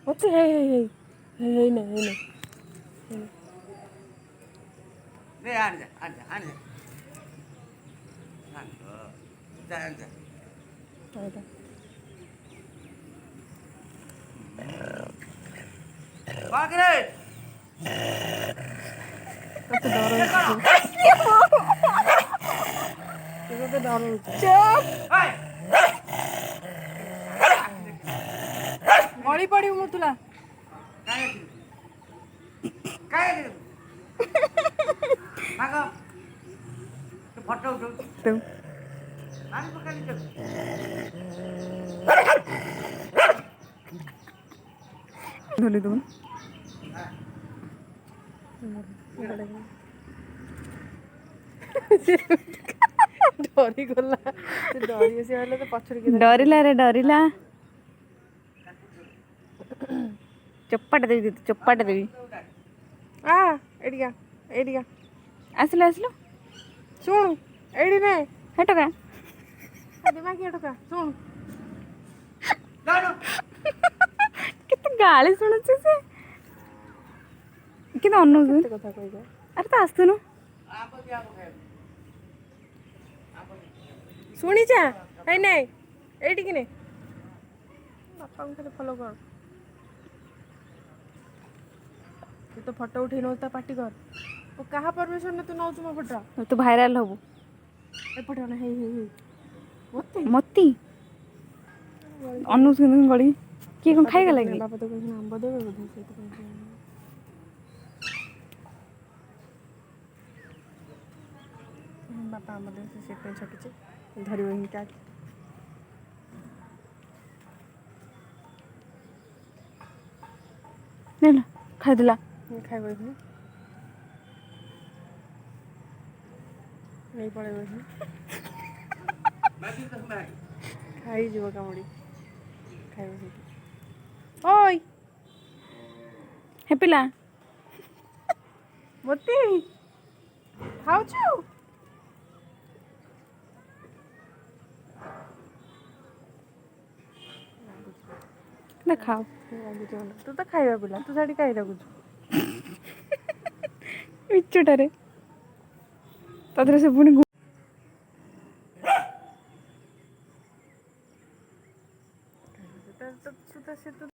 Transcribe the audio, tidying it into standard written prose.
ମତେ ହେଇନା ଗଳି ପଡ଼ିବୁ ମୁତୁଲା ଫଟୋ ଉଠଉ ଧରି ଦଉନ ଡରିଗଲା ଡରି ଆସିଲେ ତ ପଛରେ ଡରିଲା ରେ ଡରିଲା ଚପାଟା ଦେବି ଚପାଟା ଦେବି ଏଇଠିକା ଆସିଲ ଆସିଲ ଶୁଣୁ ଏଇଠି ନେ ହେଟକା ଦିମାଗି ଏଠକା ଶୁଣୁ କେତେ ଗାଳି ଶୁଣୁଛି ସେ କିନ୍ତୁ ଅନଉଛୁ କେତେ କଥା କହିବ ଆରେ ତ ଆସୁନୁ ଶୁଣିଚା ଏଇ ନେ ଏଇଠିକି ନେ ବାପାଙ୍କୁ ଖାଲି ଫଲୋ କର ତୁ ତ ଫଟୋ ଉଠେଇ ନଉ ତା ପାଟି କର ତୁ କାହା ପରମିଶନରେ ତୁ ନଉଛୁ ମୋ ଫଟୋ ତୁ ଭାଇରାଲ ହବୁ ଏପଟେ ଅନା ହେଇ ମତି ଅନଉଛୁ କିନ୍ତୁ ଗଳି କିଏ କଣ ଖାଇଗଲା କି ବାପା ତ କହୁଛନ୍ତି ଆମ୍ବ ଦେବେ ବୋଧେ ସେଇଥିପାଇଁ ବାପା ଆମ୍ବ ଦେବେ ସେଥିପାଇଁ ଛକିଛି ଧରିବ ହିଁ କାଟ ନେଲା ଖାଇଦେଲା ଖାଇବ ଏଇଠି ନେଇ ପଳେଇବ ଏଇଠି ଖାଇଯିବ କାମୁଡ଼ି ଖାଇବ ସେଇଠି ଓଇ ହେ ପିଲା ମୋତି ଖାଉଛୁ ନା ଖାଉ ତୁ ତ ଖାଇବା ପିଲା ତୁ ସେଠି କାହିଁ ଲାଗୁଛୁ ମିଛଟାରେ ତା ଦେହରେ ସେ ପୁଣି